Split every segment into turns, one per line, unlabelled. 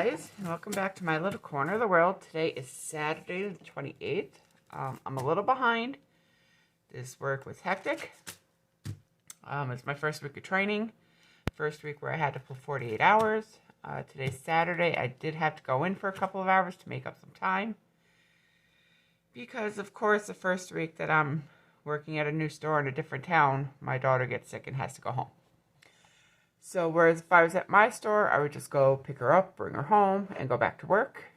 guys, and welcome back to my little corner of the world. Today is Saturday the 28th. I'm a little behind. This work was hectic. It's my first week of training. First week where I had to pull 48 hours. Today's Saturday. I did have to go in for a couple of hours to make up some time. Because, of course, the first week that I'm working at a new store in a different town, my daughter gets sick and has to go home. So, whereas if I was at my store, I would just go pick her up, bring her home, and go back to work.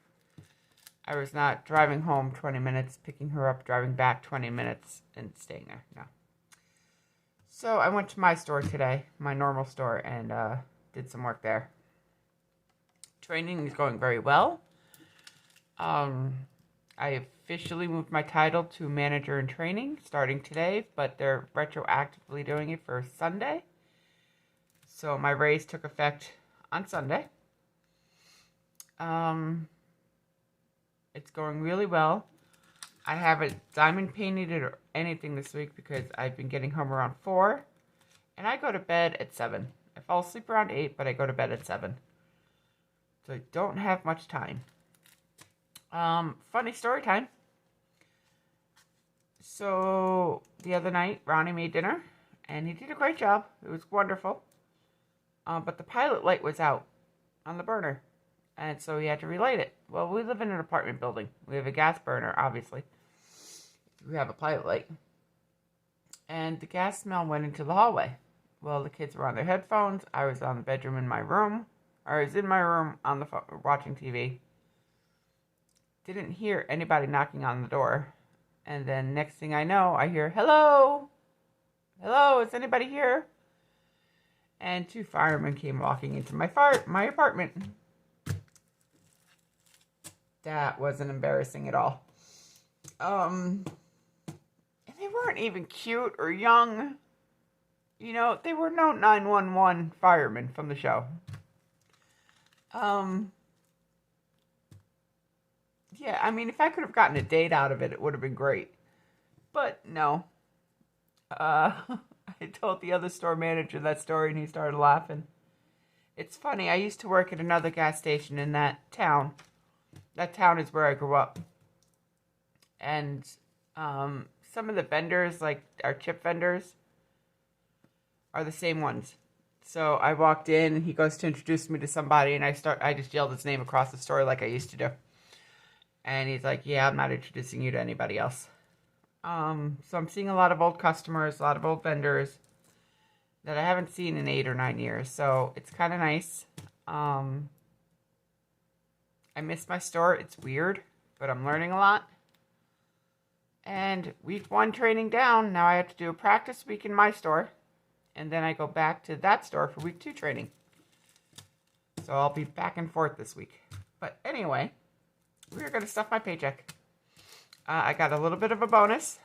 I was not driving home 20 minutes, picking her up, driving back 20 minutes, and staying there. No. So, I went to my store today, my normal store, and did some work there. Training is going very well. I officially moved my title to manager in training starting today, but they're retroactively doing it for Sunday. So my raise took effect on Sunday. It's going really well. I haven't diamond painted it or anything this week because I've been getting home around 4. And I go to bed at 7. I fall asleep around 8, but I go to bed at 7. So I don't have much time. Funny story time. So the other night, Ronnie made dinner. And he did a great job. It was wonderful. But the pilot light was out on the burner. And so he had to relight it. Well, we live in an apartment building. We have a gas burner, obviously. We have a pilot light. And the gas smell went into the hallway. Well, the kids were on their headphones. I was on the bedroom in my room. I was in my room on the phone, watching TV. Didn't hear anybody knocking on the door. And then next thing I know, I hear, "Hello? Hello, is anybody here?" And 2 firemen came walking into my apartment. That wasn't embarrassing at all. And they weren't even cute or young. You know, they were no 911 firemen from the show. Yeah, I mean, if I could have gotten a date out of it, it would have been great. But no. I told the other store manager that story and he started laughing. It's funny, I used to work at another gas station in that town. That town is where I grew up. And some of the vendors, like our chip vendors, are the same ones. So I walked in and he goes to introduce me to somebody and I just yelled his name across the store like I used to do. And he's like, "Yeah, I'm not introducing you to anybody else." So I'm seeing a lot of old customers, a lot of old vendors that I haven't seen in 8 or 9 years. So it's kind of nice. I miss my store. It's weird, but I'm learning a lot. And week 1 training down. Now I have to do a practice week in my store. And then I go back to that store for week 2 training. So I'll be back and forth this week. But anyway, we're going to stuff my paycheck. I got a little bit of a bonus,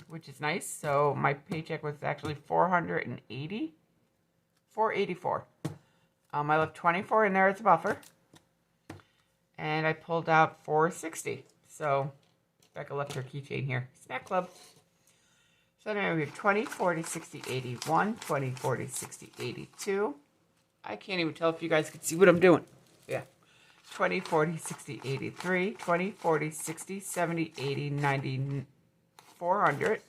which is nice. So my paycheck was actually $484. I left $24 in there as a buffer, and I pulled out $460. So Becca left her keychain here. Snack Club. So now we have 20, 40, 60, 81, 20, 40, 60, 82. I can't even tell if you guys can see what I'm doing. Yeah. 20, 40, 60, 83, 20, 40, 60, 70, 80, 90, 400.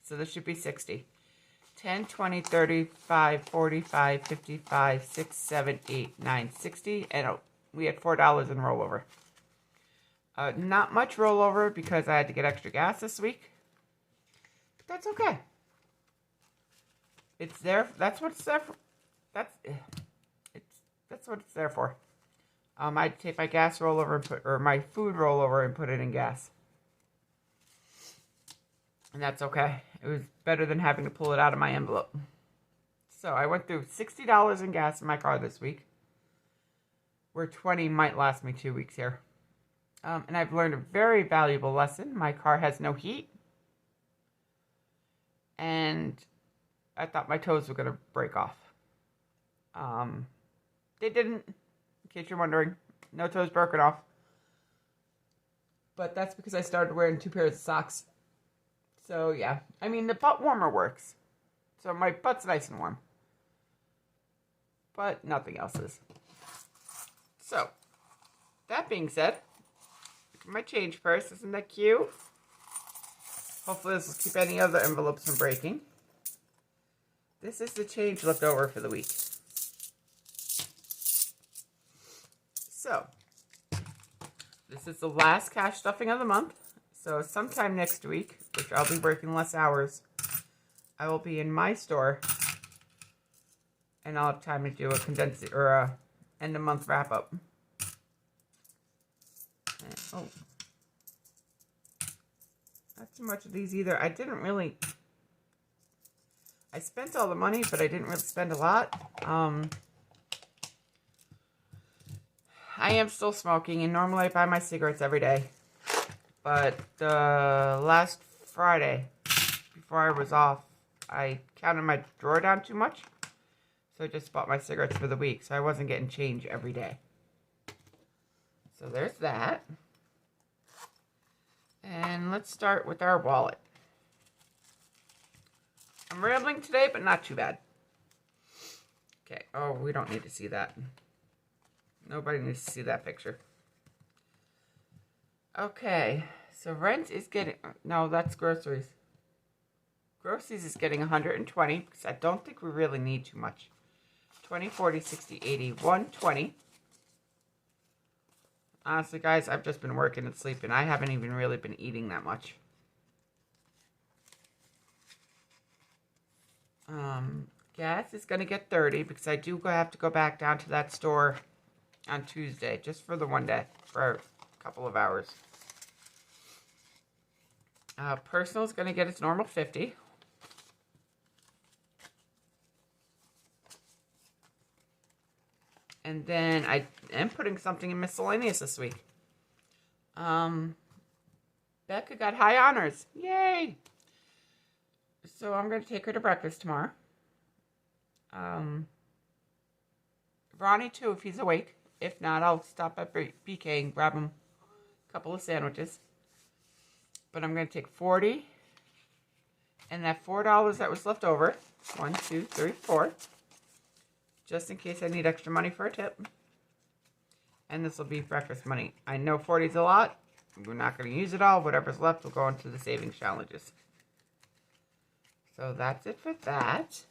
So this should be 60. 10, 20, 35, 45, 55, 6, 7, 8, 9, 60. And we had $4 in rollover. Not much rollover because I had to get extra gas this week. But that's okay. It's there. That's what it's there for. That's what it's there for. I'd take my gas rollover and my food rollover and put it in gas. And that's okay. It was better than having to pull it out of my envelope. So I went through $60 in gas in my car this week. Where 20 might last me 2 weeks here. And I've learned a very valuable lesson. My car has no heat. And I thought my toes were going to break off. They didn't. In case you're wondering, no toes broken off. But that's because I started wearing 2 pairs of socks. So, yeah. I mean, the butt warmer works. So my butt's nice and warm. But nothing else is. So, that being said, look at my change purse. Isn't that cute? Hopefully this will keep any other envelopes from breaking. This is the change left over for the week. So, this is the last cash stuffing of the month. So sometime next week, which I'll be working less hours, I will be in my store. And I'll have time to do a condensed or a end of month wrap up. Oh. Not too much of these either. I spent all the money, but I didn't really spend a lot. I am still smoking, and normally I buy my cigarettes every day. But last Friday, before I was off, I counted my drawer down too much. So I just bought my cigarettes for the week, so I wasn't getting change every day. So there's that. And let's start with our wallet. I'm rambling today, but not too bad. Okay, oh, we don't need to see that. Nobody needs to see that picture. Okay, so rent is getting, no, that's groceries. Groceries is getting 120, because I don't think we really need too much. 20, 40, 60, 80, 120. Honestly, guys, I've just been working and sleeping. I haven't even really been eating that much. Gas is going to get 30 because I do have to go back down to that store on Tuesday, just for the one day, for a couple of hours. Personal is going to get its normal 50. And then I am putting something in miscellaneous this week. Becca got high honors. Yay! So I'm going to take her to breakfast tomorrow. Ronnie too, if he's awake. If not, I'll stop at BK and grab him a couple of sandwiches. But I'm going to take 40. And that $4 that was left over. 1, 2, 3, 4. Just in case I need extra money for a tip. And this will be breakfast money. I know 40 is a lot. We're not going to use it all. Whatever's left will go into the savings challenges. So that's it for that.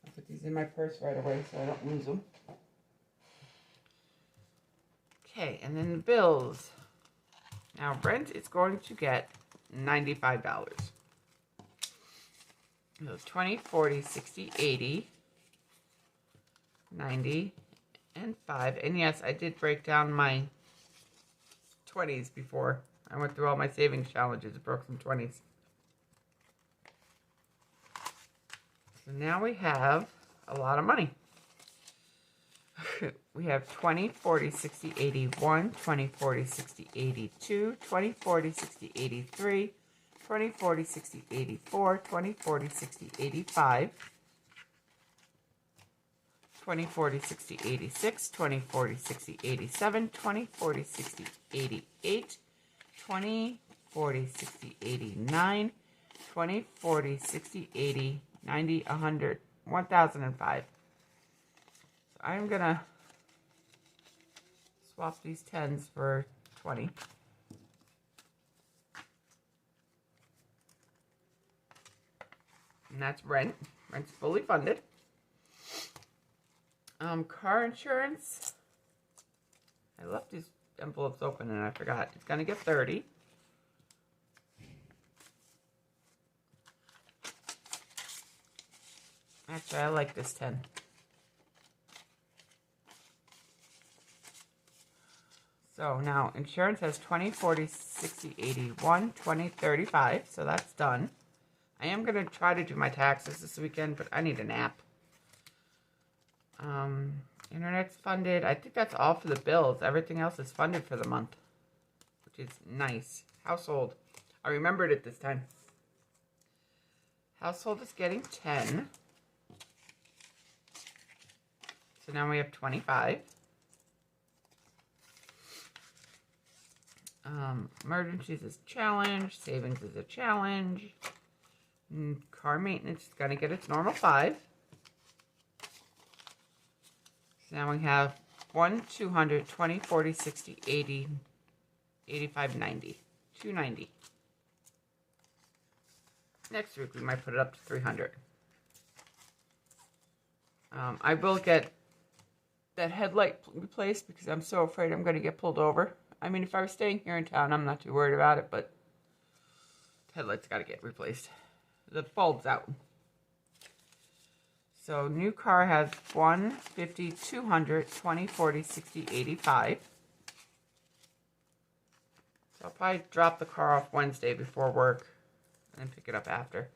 I'll put these in my purse right away so I don't lose them. Okay, and then the bills. Now rent is going to get $95. So 20, 40, 60, 80, 90, and 5. And yes, I did break down my 20s before. I went through all my savings challenges and broke some 20s. So now we have a lot of money. We have 20, 40, 60, 81, 20, 40, 60, 82, 20, 40, 60, 83, 20, 40, 60, 84, 20, 40, 60, 85, 20, 40, 60, 86, 20, 40, 60, 87, 20, 40, 60, 88, 20, 40, 60, 89, 20, 40, 60, 80, 90, 100, 1005. So I'm going to swap these 10s for 20. And that's rent. Rent's fully funded. Car insurance. I left these envelopes open and I forgot. It's going to get 30. Actually, I like this 10. So now insurance has 20, 40, 60, 81, 20, 35. So that's done. I am going to try to do my taxes this weekend, but I need a nap. Internet's funded. I think that's all for the bills. Everything else is funded for the month, which is nice. Household. I remembered it this time. Household is getting 10. So now we have 25. Emergencies is a challenge. Savings is a challenge. Car maintenance is going to get its normal 5. So now we have 1, 200, 20, 40, 60, 80, 85, 90. 290. Next week we might put it up to 300. I will get that headlight replaced because I'm so afraid I'm going to get pulled over. I mean, if I was staying here in town, I'm not too worried about it, but the headlight's got to get replaced. The bulb's out. So new car has 1, 50, 200, 20, 40, 60, 85. So I'll probably drop the car off Wednesday before work and then pick it up after.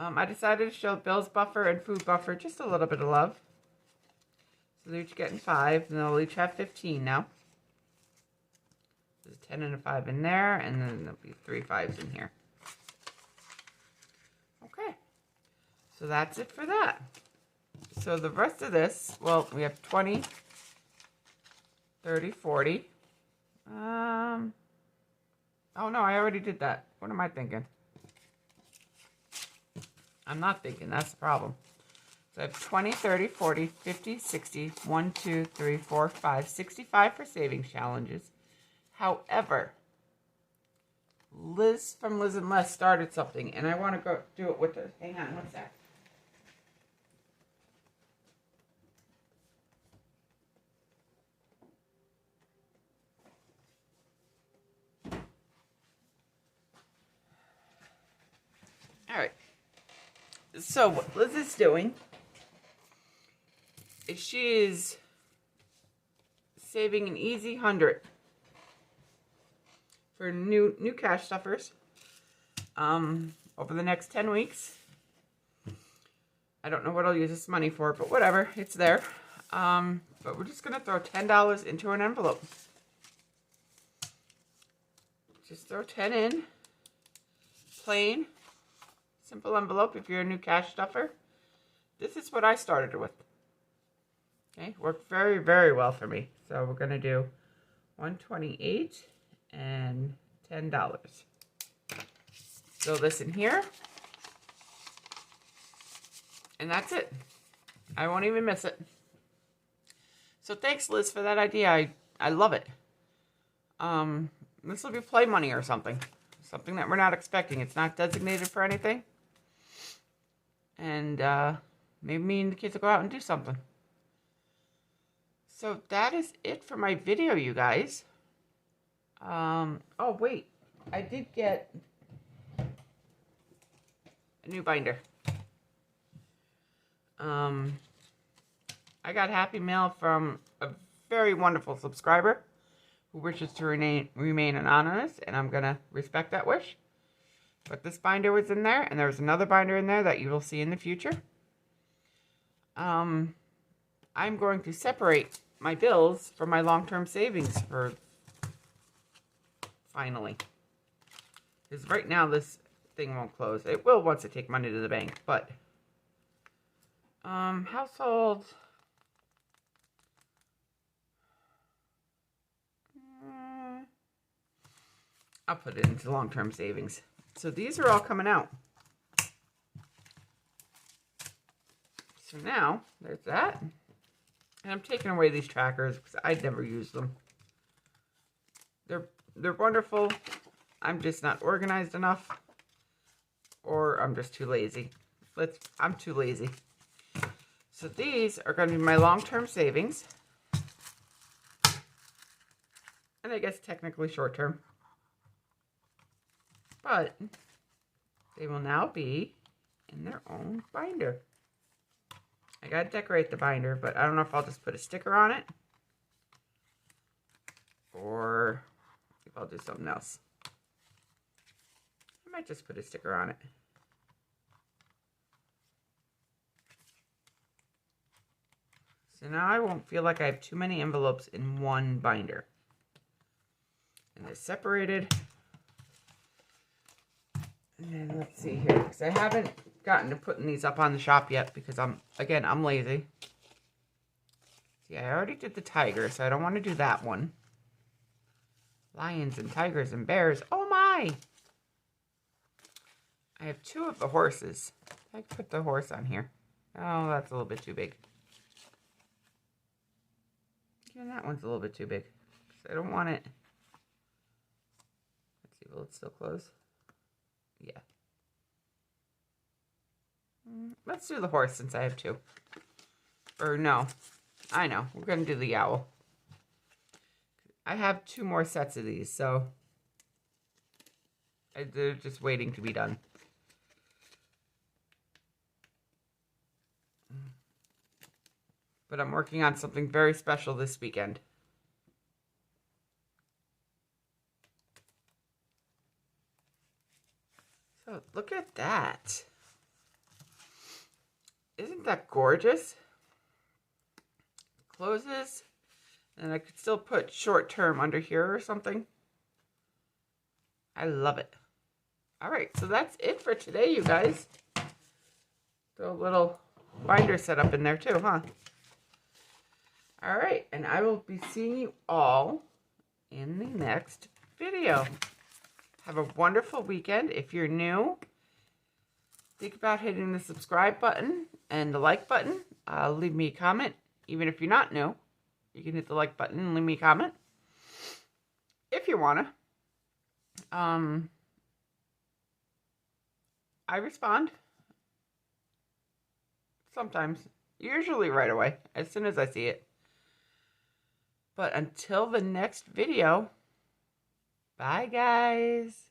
I decided to show Bill's buffer and food buffer just a little bit of love. So they're each getting 5, and they'll each have 15 now. There's a 10 and a 5 in there, and then there'll be 3 5s in here. Okay. So that's it for that. So the rest of this, well, we have 20, 30, 40. Oh no, I already did that. What am I thinking? I'm not thinking, that's the problem. So I have 20, 30, 40, 50, 60, 1, 2, 3, 4, 5, 65 for savings challenges. However, Liz from Liz and Les started something, and I want to go do it with her. Hang on one sec. All right. So what Liz is doing is she is saving an easy 100 for new cash stuffers over the next 10 weeks. I don't know what I'll use this money for, but whatever, it's there. But we're just gonna throw $10 into an envelope. Just throw 10 in, plain. Simple envelope if you're a new cash stuffer. This is what I started with. Okay, worked very, very well for me. So we're going to do $128 and $10. Throw this in here. And that's it. I won't even miss it. So thanks, Liz, for that idea. I love it. This will be play money or something. Something that we're not expecting. It's not designated for anything. And maybe me and the kids will go out and do something. So that is it for my video, you guys. Oh, wait. I did get a new binder. I got Happy Mail from a very wonderful subscriber who wishes to remain anonymous, and I'm going to respect that wish. But this binder was in there, and there was another binder in there that you will see in the future. I'm going to separate my bills from my long-term savings for finally. Because right now this thing won't close. It will once I take money to the bank, but household. I'll put it into long-term savings. So these are all coming out. So now, there's that. And I'm taking away these trackers because I'd never use them. They're wonderful. I'm just not organized enough. Or I'm just too lazy. I'm too lazy. So these are going to be my long-term savings. And I guess technically short-term. But they will now be in their own binder. I gotta decorate the binder, but I don't know if I'll just put a sticker on it or if I'll do something else. I might just put a sticker on it. So now I won't feel like I have too many envelopes in one binder. And they're separated. And then let's see here, because I haven't gotten to putting these up on the shop yet because I'm lazy. See, I already did the tiger, so I don't want to do that one. Lions and tigers and bears. Oh my! I have 2 of the horses. I could put the horse on here. Oh, that's a little bit too big. And that one's a little bit too big. So I don't want it. Let's see, will it still close? Yeah. Let's do the horse since I have two. Or no, I know. We're going to do the owl. I have 2 more sets of these, so they're just waiting to be done. But I'm working on something very special this weekend. So look at that. Isn't that gorgeous? Closes. And I could still put short term under here or something. I love it. All right, so that's it for today, you guys. Throw a little binder set up in there too, huh? All right, and I will be seeing you all in the next video. Have a wonderful weekend. If you're new, think about hitting the subscribe button and the like button. Leave me a comment. Even if you're not new, you can hit the like button and leave me a comment. If you want to. I respond. Sometimes. Usually right away. As soon as I see it. But until the next video, bye guys.